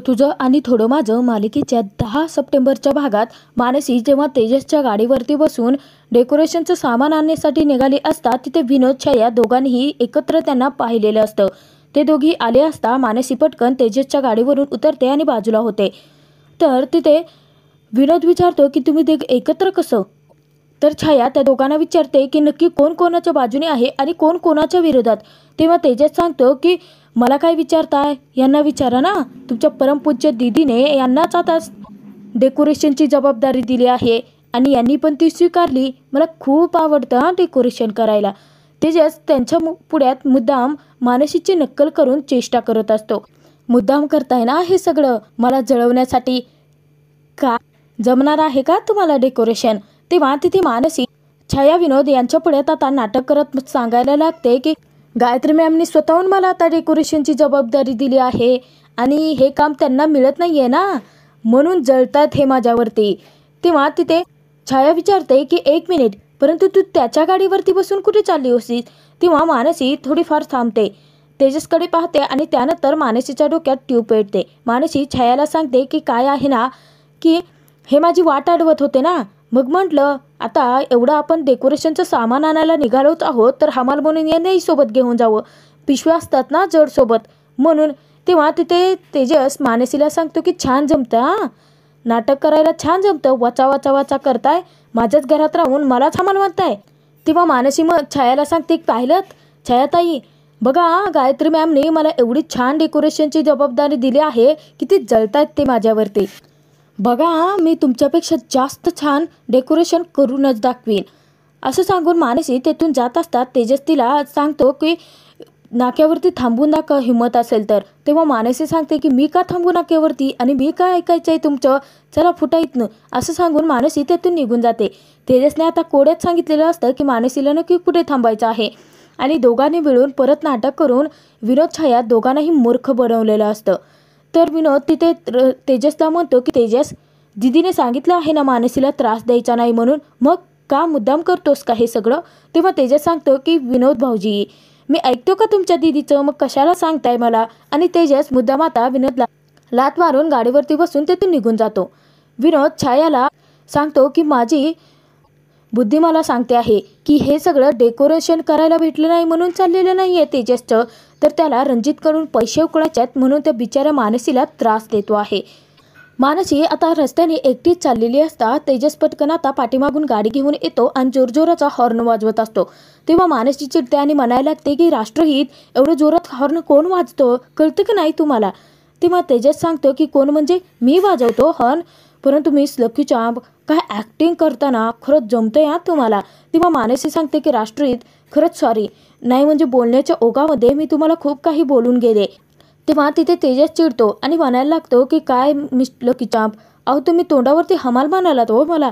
तुझं आणि थोडं माझं मालिकेच्या 10 सप्टेंबरच्या भागात मानसी जेव्हा तेजसच्या गाडीवरती बसून डेकोरेशनचं सामान आणण्यासाठी निघाली असता तिथे विनोद छाया दोघांनीही एकत्र त्यांना पाहिलेलं असतं। ते दोघी आले असता मानसी पटकन तेजसच्या गाडीवरून उतरते आणि बाजूला होते। तर तिथे विनोद विचारतो की तुम्ही ते एकत्र कसं? तर छाया त्या दोघांना विचारते की नक्की कोण कोणाच्या बाजूने आहे आणि कोण कोणाच्या विरोधात। तेव्हा तेजस सांगतो की मला काय विचारताय, यांना विचारा ना, तुमच्या परमपूज्य दीदीने यांनाच आता डेकोरेशनची जबाबदारी दिली आहे आणि यांनी पण ती स्वीकारली। मला खूप आवडतं डेकोरेशन करायला। तेजस त्यांच्या पुढ्यात मुद्दाम मानसीची नक्कल करून चेष्टा करत असतो। मुद्दाम करताय ना हे सगळं मला जळवण्यासाठी, का जमणार आहे का तुम्हाला डेकोरेशन? तेव्हा तिथे मानसी छाया विनोद यांच्या पुढ्यात आता नाटक करत सांगायला लागते की गायत्री मॅमनी स्वतःहून मला आता डेकोरेशनची जबाबदारी दिली आहे आणि हे काम त्यांना मिळत नाही आहे ना, म्हणून जळतात हे माझ्यावरती। तेव्हा तिथे छाया विचारते की एक मिनिट, परंतु तू त्याच्या गाडीवरती बसून कुठे चालली होतीस? तेव्हा मानसी थोडीफार थांबते, तेजसकडे पाहते आणि त्यानंतर मानसीच्या डोक्यात ट्यूब पेटते। मानसी छायाला सांगते की काय आहे ना की हे माझी वाट अडवत होते ना, मग म्हटलं आता एवढं आपण डेकोरेशनचं सामान आणायला निघालोच आहोत तर हमाल म्हणून यांनाही सोबत घेऊन जावं, पिशव्या असतात ना जड सोबत म्हणून। तेव्हा तिथे तेजस मानसीला सांगतो की छान जमतं हां, नाटक करायला छान जमतं, वाचा वाचा वाचा करताय, माझ्याच घरात राहून मलाच हमाल म्हणताय। तेव्हा मानसी मग छायाला सांगते पाहिलं छायाताई, बघा गायत्री मॅमने मला एवढी छान डेकोरेशनची जबाबदारी दिली आहे की ती जळतायत ते माझ्यावरती। बघा मी तुमच्यापेक्षा जास्त छान डेकोरेशन करूनच दाखवीन, असं सांगून मानसी तेथून जात असतात तेजस तिला सांगतो की नाक्यावरती थांबून दाखव हिंमत असेल तर। तेव्हा मानसी सांगते की मी का थांबू नाक्यावरती आणि मी काय ऐकायचं आहे तुमचं, चला फुटा इथनं, असं सांगून मानसी तेथून निघून जाते। तेजसने आता कोड्यात सांगितलेलं असतं की मानसीला नक्की कुठे थांबायचं आहे आणि दोघांनी मिळून परत नाटक करून विनोद छाया दोघांनाही मूर्ख बनवलेलं असतं। तर विनोद तिथे तेजसला म्हणतो की तेजस, दीदीने सांगितलं आहे ना मानसीला त्रास द्यायचा नाही म्हणून, मग का मुद्दाम करतोस का हे सगळं? तेव्हा तेजस सांगतो की विनोद भाऊजी मी ऐकतो का तुमच्या दीदीचं, मग कशाला सांगताय मला? आणि तेजस मुद्दाम आता विनोदला लात मारून गाडीवरती बसून तिथून निघून जातो। विनोद छायाला सांगतो की माझी बुद्धी मला सांगते आहे की हे सगळं डेकोरेशन करायला भेटलं नाही म्हणून चाललेलं नाही आहे तेजसचं, तर त्याला रणजितकडून पैसे उकळायच्यात म्हणून त्या बिचाऱ्या मानसीला त्रास देतो आहे। मानसी आता रस्त्याने एकटीच चाललेली असता तेजस पटकन आता पाठीमागून गाडी घेऊन येतो आणि जोरजोराचा हॉर्न वाजवत असतो। तेव्हा मानसी चिडते आणि म्हणायला लागते की राष्ट्रहित एवढं जोरात हॉर्न कोण वाजतो, कळतं की नाही तुम्हाला? तेव्हा तेजस सांगतो की कोण म्हणजे मी वाजवतो हॉर्न, परंतु मिस लकी चांप काय ॲक्टिंग करताना खरंच जमतंय हा तुम्हाला। तेव्हा मानसी सांगते की राष्ट्रहित खरंच सॉरी, नाही म्हणजे बोलण्याच्या ओघामध्ये मी तुम्हाला खूप काही बोलून गेले। तेव्हा तिथे तेजस चिडतो आणि म्हणायला लागतो की काय मिस लकी चांप, अहो तुम्ही तोंडावरती हमाल म्हणालात हो मला।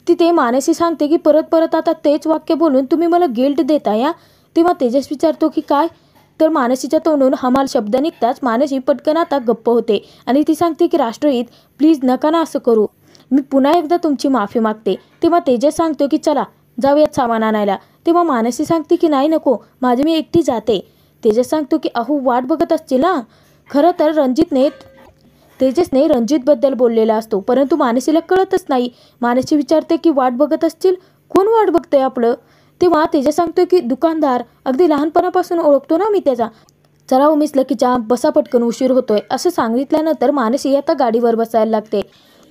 तिथे मानसी सांगते की परत परत आता तेच वाक्य बोलून तुम्ही मला गिल्ट देताय या। तेव्हा तेजस विचारतो की काय, तर मानसीच्या तोंडून हमाल शब्द निघताच मानसी पटकन आता गप्प होते आणि ती सांगते की राष्ट्रहित प्लीज नका ना असं करू, मी पुन्हा एकदा तुमची माफी मागते। तेव्हा तेजस सांगतो की चला जाऊयात सामान आणायला। तेव्हा मानसी सांगते की नाही नको, माझी मी एकटी जाते। तेजस सांगतो की अहो वाट बघत असतील ना, खरं तर तेजसने रणजितबद्दल बोललेला असतो, परंतु मानसीला कळतच नाही। मानसी विचारते की वाट बघत असतील, कोण वाट बघतंय आपलं? तेव्हा तेजस सांगतो की दुकानदार, अगदी लहानपणापासून ओळखतो ना मी त्याचा, चला हो मिस लकी चांप बसा पटकन उशीर होतोय, असं सांगितल्यानंतर मानसी आता गाडीवर बसायला लागते।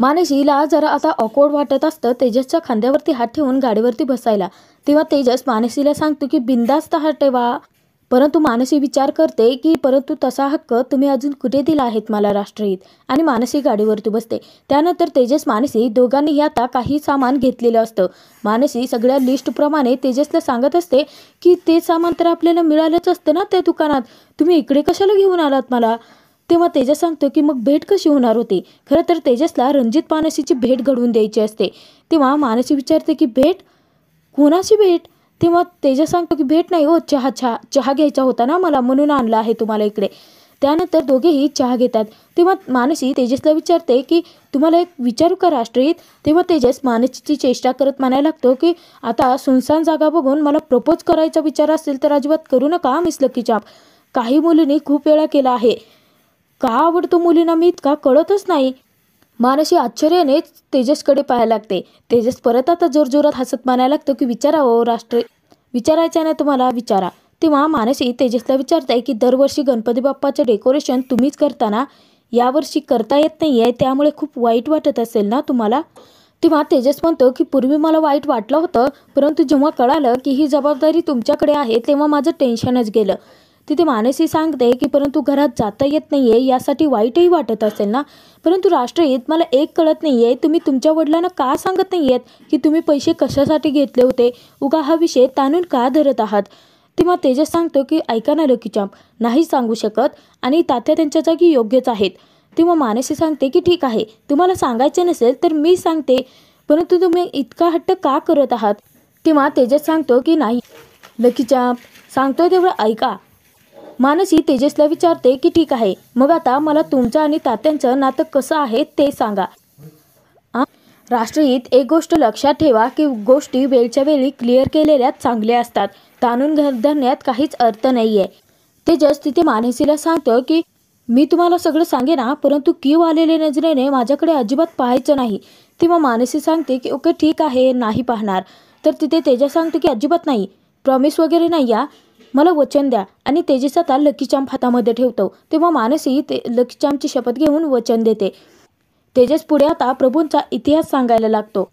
मानसीला जरा आता ऑकवर्ड वाटत असतं तेजसच्या खांद्यावरती हात ठेवून गाडीवरती बसायला। तेव्हा तेजस मानसीला सांगतो की बिंदास्त हात ठेवा, परंतु मानसी विचार करते की परंतु तसा हक्क तुम्ही अजून कुठे दिला आहेत मला राष्ट्रहित, आणि मानसी गाडीवरती बसते। त्यानंतर तेजस मानसी दोघांनीही आता काही सामान घेतलेलं असतं। मानसी सगळ्या लिस्टप्रमाणे तेजसला सांगत असते की ते सामान तर आपल्याला मिळालंच असतं ना त्या दुकानात, तुम्ही इकडे कशाला घेऊन आलात मला? तेव्हा तेजस सांगतो की मग भेट कशी होणार होती? खरं तर तेजसला रणजित मानसीची भेट घडवून द्यायची असते। तेव्हा मानसी विचारते की भेट, कोणाची भेट? तेव्हा तेजस सांगतो की भेट नाही हो, चहा घ्यायचा होता ना मला, म्हणून आणला आहे तुम्हाला इकडे। त्यानंतर दोघेही चहा घेतात। तेव्हा मानसी तेजसला विचारते की तुम्हाला एक विचारू का राष्ट्रहित? तेव्हा तेजस मानसीची चेष्टा करत म्हणायला लागतो की आता सुनसान जागा बघून मला प्रपोज करायचा विचार असेल तर अजिबात करू नका मिस लकी चांप, काही मुलींनी खूप वेळा केला आहे, का आवडतो मुलींना मी इतका कळतच नाही. मानसी आश्चर्याने तेजसकडे पाहायला लागते. तेजस परत आता जोरजोरात हसत म्हणायला लागतो की विचारा हो राष्ट्र, विचारायचं ना तुम्हाला, विचारा. तेव्हा मानसी तेजसला विचारते की दरवर्षी गणपती बाप्पाचं डेकोरेशन तुम्हीच करता ना, यावर्षी करता येत नाही आहे, त्यामुळे खूप वाईट वाटत असेल ना तुम्हाला. तेव्हा तेजस म्हणतो की पूर्वी मला वाईट वाटलं होतं, परंतु जेव्हा कळालं की ही जबाबदारी तुमच्याकडे आहे तेव्हा माझं टेन्शनच गेलं. तिथे मानसी सांगते की परंतु घरात जाता येत नाही आहे यासाठी वाईटही वाटत असेल ना, परंतु राष्ट्रहित मला एक कळत नाही आहे, तुम्ही तुमच्या वडिलांना का सांगत नाही आहेत की तुम्ही पैसे कशासाठी घेतले होते, उगा हा विषय ताणून का धरत आहात. तेव्हा तेजस सांगतो की ऐका ना लकीचाम, नाही सांगू शकत आणि तात्या त्यांच्या जागी योग्यच आहेत. तेव्हा मानसी सांगते की ठीक आहे, तुम्हाला सांगायचे नसेल तर मी सांगते, परंतु तुम्ही इतका हट्ट का करत आहात. तेव्हा तेजस सांगतो की नाही लकीचाम, सांगतोय तेवढं ऐका. मानसी तेजसला विचारते की ठीक आहे, मग आता मला तुमचं आणि तात्यांचं नातं कसं आहे ते सांगा. राष्ट्रहित एक गोष्ट लक्षात ठेवा की गोष्टी वेळच्या वेळी क्लिअर केलेल्या चांगल्या असतात, ताणून धरण्यात काहीच अर्थ नाही आहे. तेजस तिथे मानसीला सांगतो की मी तुम्हाला सगळं सांगेन ना, परंतु कीव आलेल्या नजरेने माझ्याकडे अजिबात पाहायचं नाही. तेव्हा मानसी सांगते की ओके ठीक आहे, नाही पाहणार. तर तिथे तेजस सांगते की अजिबात नाही, प्रॉमिस वगैरे नाही या, मला वचन द्या. आणि तेजस आता लकीचाम हातामध्ये ठेवतो. तेव्हा मानसी लकीचामची शपथ घेऊन वचन देते. तेजस पुढे आता प्रभूंचा इतिहास सांगायला लागतो.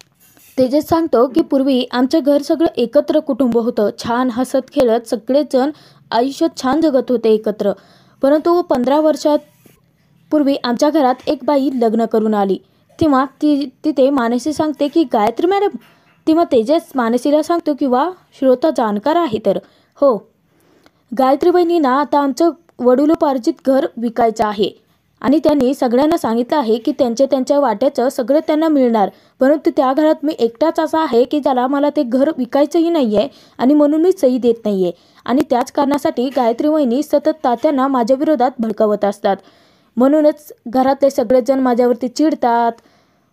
तेजस सांगतो की पूर्वी आमचं घर सगळं एकत्र कुटुंब होतं, छान हसत खेळत सगळेजण आयुष्यात छान जगत होते एकत्र. परंतु 15 वर्षात पूर्वी आमच्या घरात एक बाई लग्न करून आली. तेव्हा तिथे मानसी सांगते की गायत्री मॅडम. तेव्हा तेजस मानसीला सांगतो की वा, श्रोता जाणकार आहे तर. हो, गायत्री बहिणींना आता आमचं वडिलोपार्जित घर विकायचं आहे आणि त्यांनी सगळ्यांना सांगितलं आहे की त्यांच्या वाट्याचं सगळं त्यांना मिळणार, परंतु त्या घरात मी एकटाच असा आहे की ज्याला मला ते घर विकायचंही नाही आहे आणि म्हणून मी सही देत नाही आहे. आणि त्याच कारणासाठी गायत्री वहिनी सतत तात्यांना माझ्या विरोधात भडकवत असतात, म्हणूनच घरातले सगळेजण माझ्यावरती चिडतात,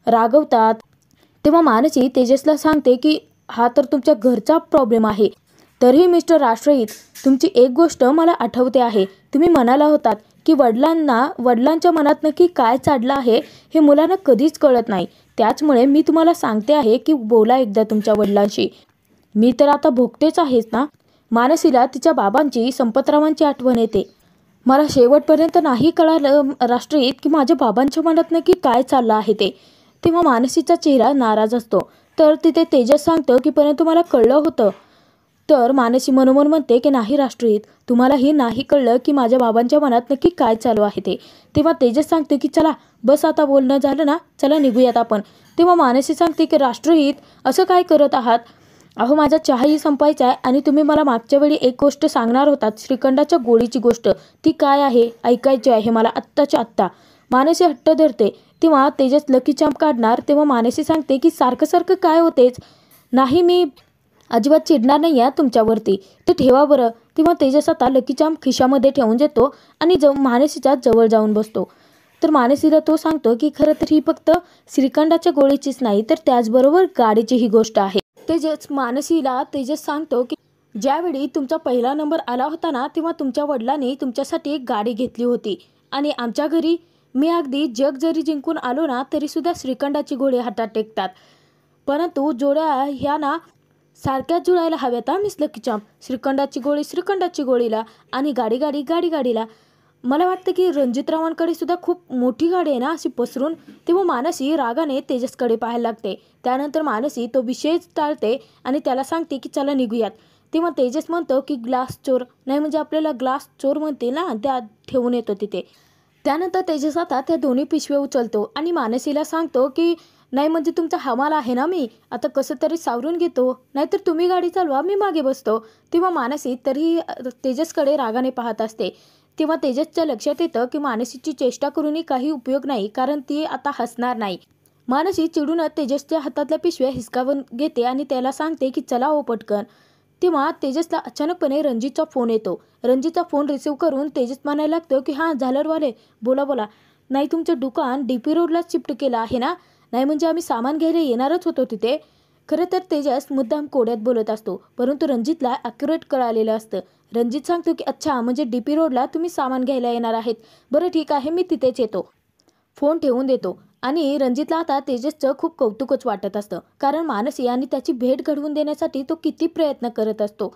रागवतात. तेव्हा मानसी तेजसला सांगते की हा तर तुमच्या घरचा प्रॉब्लेम आहे. तरीही मिस्टर राष्ट्रहित, तुमची एक गोष्ट मला आठवते आहे, तुम्ही म्हणाला होतात की वडिलांच्या मनात नक्की काय चाललं आहे हे मुलांना कधीच कळत नाही. त्याचमुळे मी तुम्हाला सांगते आहे की बोला एकदा तुमच्या वडिलांशी. मी तर आता भोगतेच आहेच ना. मानसीला तिच्या बाबांची, संपतरावांची आठवण येते. मला शेवटपर्यंत नाही कळालं राष्ट्रहित की माझ्या बाबांच्या मनात नक्की काय चाललं आहे ते. तेव्हा मानसीचा चेहरा नाराज असतो. तर तिथे तेजस सांगतं की परंतु मला कळलं होतं. तर मानसी मनोमन म्हणते की नाही राष्ट्रहित, तुम्हाला हे नाही कळलं की माझ्या बाबांच्या मनात नक्की काय चालू आहे ते. तेव्हा तेजस सांगते की चला बस, आता बोलणं झालं ना, चला निघूयात आपण. तेव्हा मानसी सांगते की राष्ट्रहित असं काय करत आहात, अहो माझा चहाही संपायचा आहे आणि तुम्ही मला मागच्या वेळी एक गोष्ट सांगणार होतात, श्रीखंडाच्या गोळीची गोष्ट, ती काय आहे ऐकायची आहे मला आत्ताच्या आत्ता. मानसी हट्ट धरते. तेव्हा तेजस लकी चार्म काढणार तेव्हा मानसी सांगते की सारखं सारखं काय होतेच, नाही मी अजिबात चिडणार नाही आहे तुमच्यावरती, ते ठेवा बरं. तेव्हा तेजस आता लकी चार्म खिशामध्ये ठेवून देतो आणि मानसीच्या जवळ जाऊन बसतो. तर मानसीला तो सांगतो की खरं तर ही फक्त श्रीखंडाच्या गोळीचीच नाही तर त्याचबरोबर गाडीची ही गोष्ट आहे. मानसीला तेजस सांगतो की ज्यावेळी तुमचा पहिला नंबर आला होता ना, तेव्हा तुमच्या वडिलांनी तुमच्यासाठी एक गाडी घेतली होती आणि आमच्या घरी मी अगदी जग जरी जिंकून आलो ना तरीसुद्धा श्रीखंडाची गोळी हातात टेकतात. परंतु जोड्या ह्या ना सारख्याच जुळायला हव्यात मिस लकी चार्म. श्रीखंडाची गोळी श्रीखंडाची गोळीला आणि गाडी गाडीला. मला वाटतं की रणजितरावांकडे सुद्धा खूप मोठी गाडी आहे ना अशी पसरून. तेव्हा मानसी रागाने तेजसकडे पाहायला लागते. त्यानंतर मानसी तो विषयच टाळते आणि त्याला सांगते की चला निघूयात. तेव्हा तेजस म्हणतो की ग्लास चोर, नाही म्हणजे आपल्याला ग्लास चोर म्हणते ना, त्या ठेवून येतो तिथे. त्यानंतर तेजस आता त्या दोन्ही पिशव्या उचलतो आणि मानसीला सांगतो की नाही म्हणजे तुमचा हमाल आहे ना, मी आता कसं तरी सावरून घेतो, नाहीतर तुम्ही गाडी चालवा मी मागे बसतो. तेव्हा मानसी तरी तेजसकडे रागाने पाहत असते. तेव्हा तेजसच्या लक्षात येतं की मानसीची चेष्टा करूनही काही उपयोग नाही, कारण ती आता हसणार नाही. मानसी चिडूनच तेजसच्या हातातल्या पिशव्या हिसकावून घेते आणि त्याला सांगते की चला हो पटकन. तेव्हा तेजसला अचानकपणे रणजितचा फोन येतो. रणजितचा फोन रिसीव्ह करून तेजस म्हणायला लागतो की हां झालरवाले बोला. नाही तुमचं दुकान DP रोडलाच शिफ्ट केलं आहे ना, नाही म्हणजे आम्ही सामान घ्यायला येणारच होतो तिथे. खरं तर तेजस मुद्दाम कोड्यात बोलत असतो, परंतु रणजितला ॲक्युरेट कळालेलं असतं. रणजित सांगतो की अच्छा, म्हणजे DP रोडला तुम्ही सामान घ्यायला येणार आहेत. बरं ठीक आहे, मी तिथेच येतो. फोन ठेवून देतो. आणि रणजितला आता तेजसचं खूप कौतुकच वाटत असतं, कारण मानसी आणि त्याची भेट घडवून देण्यासाठी तो किती प्रयत्न करत असतो.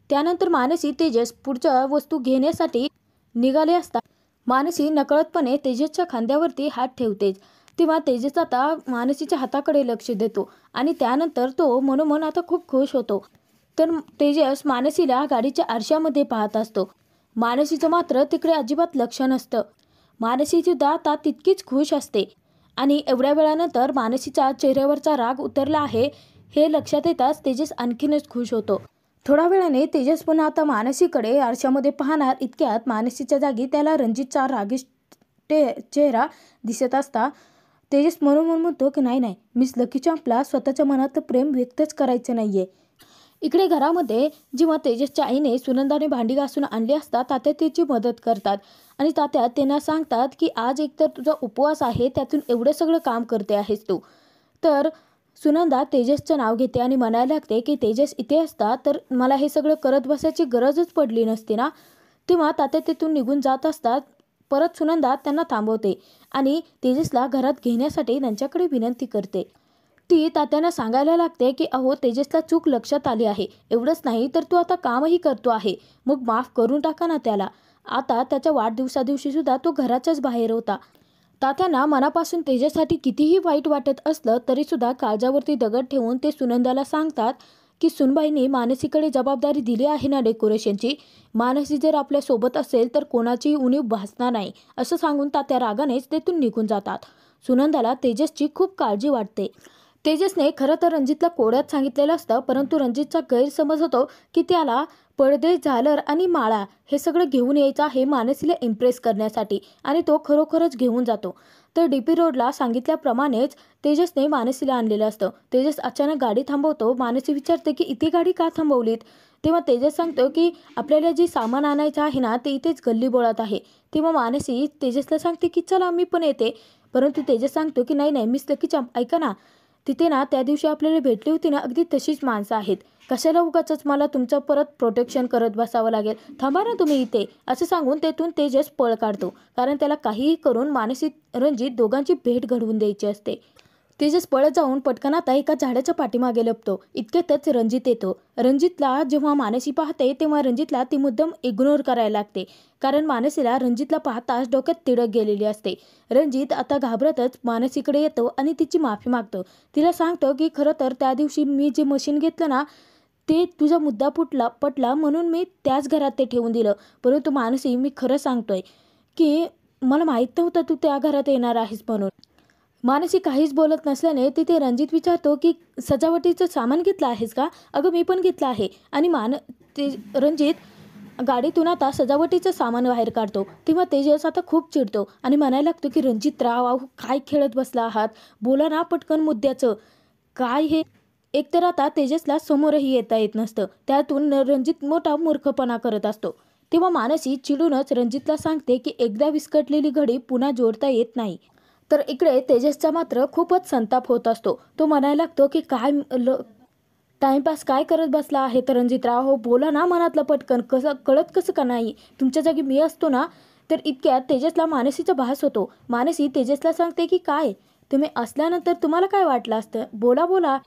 त्यानंतर मानसी तेजस पुढच्या वस्तू घेण्यासाठी निघाले असता मानसी नकळतपणे तेजसच्या खांद्यावरती हात ठेवतेच. तेव्हा तेजस आता मानसीच्या हाताकडे लक्ष देतो आणि त्यानंतर तो मनोमन आता खूप खुश होतो. तर तेजस मानसीला गाडीच्या आरशामध्ये पाहत असतो. मानसीचं मात्र तिकडे अजिबात लक्ष नसतं. मानसी सुद्धा आता तितकीच खुश असते आणि एवढ्या वेळानंतर मानसीच्या चेहऱ्यावरचा राग उतरला आहे हे लक्षात येताच तेजस आणखीनच खुश होतो. थोड्या वेळाने तेजस पुन्हा आता मानसीकडे आरशामध्ये पाहणार इतक्यात मानसीच्या जागी त्याला रणजितचा रागिष्ट चेहरा दिसत असता तेजस मनोमन म्हणतो की नाही, मिस लकी चॅम्पला स्वतःच्या मनातलं प्रेम व्यक्तच करायचं नाहीये. इकडे घरामध्ये जेव्हा तेजसच्या आईने सुनंदाने भांडी घासून आणली असता तात्या तिची मदत करतात आणि तात्या त्यांना सांगतात की आज एकतर तुझा उपवास आहे, त्यातून एवढं सगळं काम करते आहेस तू. तर सुनंदा तेजसचं नाव घेते आणि म्हणायला लागते की तेजस इथे असता तर मला हे सगळं करत बसायची गरजच पडली नसती ना. तेव्हा तात्या तिथून निघून जात असतात. परत सुनंदा त्यांना थांबवते आणि तेजसला घरात घेण्यासाठी त्यांच्याकडे विनंती करते. ती तात्यांना सांगायला लागते की अहो, तेजसला चूक लक्षात आली आहे. एवढंच नाही तर तो आता कामही करतो आहे, मग माफ करून टाका ना त्याला. आता त्याच्या वाढदिवसादिवशी सुद्धा तो घराच्याच बाहेर होता. तात्यांना मनापासून तेजससाठी कितीही वाईट वाटत असलं तरी सुद्धा काळजावरती दगड ठेवून ते सुनंदाला सांगतात की सुनबाईंनी मानसीकडे जबाबदारी दिली आहे ना डेकोरेशनची. मानसी जर आपल्या सोबत असेल तर कोणाचीही उणीव भासणार नाही, असं सांगून तात्या रागानेच तेथून निघून जातात. सुनंदाला तेजसची खूप काळजी वाटते. तेजसने खरं तर रणजितला कोड्यात सांगितलेलं असतं, परंतु रणजितचा गैरसमज होतो की त्याला पडदे, झालर आणि माळा हे सगळं घेऊन यायचं आहे मानसीला इम्प्रेस करण्यासाठी आणि तो खरोखरच घेऊन जातो. तर DP रोडला सांगितल्याप्रमाणेच तेजसने मानसीला आणलेलं असतं. तेजस अचानक गाडी थांबवतो. मानसी विचारते की इथे गाडी का थांबवलीत? तेव्हा तेजस सांगतो की आपल्याला जे सामान आणायचं आहे ना ते इथेच गल्लीबोळात आहे. तेव्हा मानसी तेजसला सांगते की चला मी पण येते, परंतु तेजस सांगतो की नाही मिस लकी चॅम्प, ऐका ना, तिथे ना त्या दिवशी आपल्याला भेटली होती ना, अगदी तशीच माणसं आहेत. कशाला उगाचच मला तुमचं परत प्रोटेक्शन करत बसावं लागेल, थांबा ना तुम्ही इथे, असं सांगून तेथून तेजस पळ काढतो. कारण त्याला काहीही करून मानसी रणजित दोघांची भेट घडवून द्यायची असते. तेजस पळत जाऊन पटकन आता एका झाडाच्या पाठीमागे लपतो. इतक्यातच रणजित येतो. रणजितला जेव्हा मानसी पाहते तेव्हा रणजितला ती मुद्दाम इग्नोर करायला लागते, कारण मानसीला रणजितला पाहताच डोक्यात तिडक गेलेली असते. रणजित आता घाबरतच मानसीकडे येतो आणि तिची माफी मागतो. तिला सांगतो की खरं तर त्या दिवशी मी जे मशीन घेतलं ना ते तुझा मुद्दा पटला म्हणून मी त्याच घरात ते ठेवून दिलं. परंतु मानसी, मी खरं सांगतोय की मला माहीत नव्हतं तू त्या घरात येणार आहेस म्हणून. मानसी काहीच बोलत नसल्याने तिथे रणजित विचारतो की सजावटीचं सामान घेतलं आहेस का? अगं मी पण घेतलं आहे. आणि रणजित गाडीतून आता सजावटीचं सामान बाहेर काढतो. तेव्हा तेजस आता खूप चिडतो आणि म्हणायला लागतो की रणजित राव, अहो काय खेळत बसला आहात, बोला ना पटकन मुद्द्याचं काय हे. एकतर आता तेजसला समोरही येता येत नसतं, त्यातून रणजित मोठा मूर्खपणा करत असतो. तेव्हा मानसी चिडूनच रणजितला सांगते की एकदा विस्कटलेली घडी पुन्हा जोडता येत नाही. तर इकडे तेजसचा मात्र खूपच संताप होत असतो. तो म्हणायला लागतो की काय टाइमपास काय करत बसला आहे तर रणजितराव, हो बोला ना मनातलं पटकन, कळत कसं का नाही, तुमच्या जागी मी असतो ना. तर इतक्यात तेजसला मानसीचा भास होतो. मानसी तेजसला सांगते की काय तुम्ही असल्यानंतर तुम्हाला काय वाटलं असतं, बोला.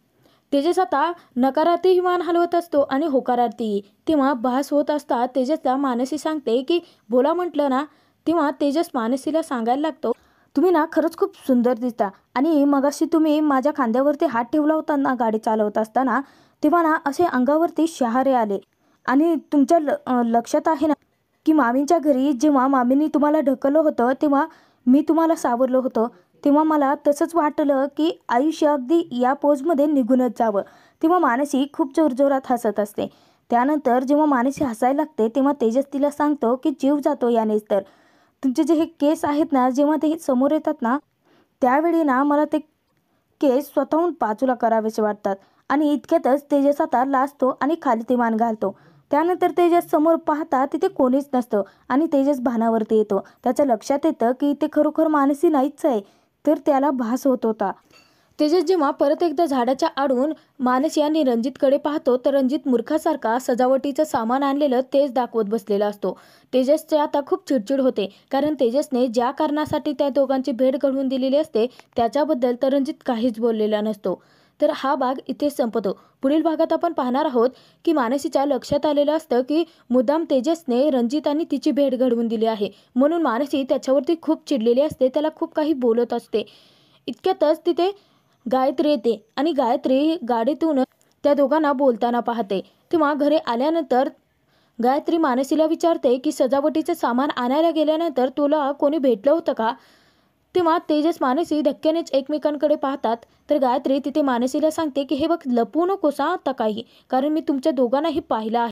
तेजस आता नकारार्थी मान हलवत असतो आणि होकारार्थी. तेव्हा भास होत असता तेजसला मानसी सांगते की बोला म्हटलं ना. तेव्हा तेजस मानसीला सांगायला लागतो, तुम्ही ना खरंच खूप सुंदर दिसता आणि मगाशी तुम्ही माझ्या खांद्यावरती हात ठेवला होता ना गाडी चालवत असताना, तेव्हा ना असे अंगावरती शहारे आले. आणि तुमच्या लक्षात आहे ना की मामींच्या घरी जेव्हा मामींनी तुम्हाला ढकललं होतं तेव्हा मी तुम्हाला सावरलं होतं. तेव्हा मला तसंच वाटलं की आयुष्य अगदी या पोजमध्ये निघूनच जावं. तेव्हा मानसी खूप जोरजोरात हसत असते. त्यानंतर जेव्हा मानसी हसायला लागते तेव्हा तेजस तिला सांगतो की जीव जातो यानेच तर. तुमचे जे हे केस आहेत ना, जेव्हा ते समोर येतात ना त्यावेळी ना मला ते केस स्वतःहून बाजूला करावेसे वाटतात. आणि इतक्यातच तेजस आता लाजतो आणि खाली ती मान घालतो. त्यानंतर तेजस समोर पाहता तिथे कोणीच नसतं आणि तेजस भानावरती येतो. त्याच्या लक्षात येतं की इथे खरोखर मानसी नाहीच आहे, तर त्याला भास होत होता. तेजस जेव्हा परत एकदा झाडाच्या आडून मानसी आणि रणजितकडे पाहतो तर रणजित मूर्खासारखा सजावटीचं सामान आणलेलं तेच दाखवत बसलेला असतो. तेजसचे आता खूप चिडचिड होते, कारण तेजसने ज्या कारणासाठी त्या दोघांची भेट घडवून दिलेली असते त्याच्याबद्दल तर रणजित काहीच बोललेला नसतो. तर हा भाग इथेच संपतो. पुढील भागात आपण पाहणार आहोत की मानसीच्या लक्षात आलेलं असतं की मुद्दाम तेजसने रणजित आणि तिची भेट घडवून दिली आहे, म्हणून मानसी त्याच्यावरती खूप चिडलेली असते, त्याला खूप काही बोलत असते. इतक्यातच तिथे गायत्री येते आणि गायत्री गाडीतून त्या दोघांना बोलताना पाहते. तेव्हा घरी आल्यानंतर गायत्री मानसीला विचारते की सजावटीचं सामान आणायला गेल्यानंतर तुला कोणी भेटलं होतं का? तेव्हा तेजस मानसी धक्क्यानेच एकमेकांकडे पाहतात. तर गायत्री तिथे मानसीला सांगते की हे बघ, लपवू नकोस आता काही, कारण मी तुमच्या दोघांनाही पाहिलं आहे.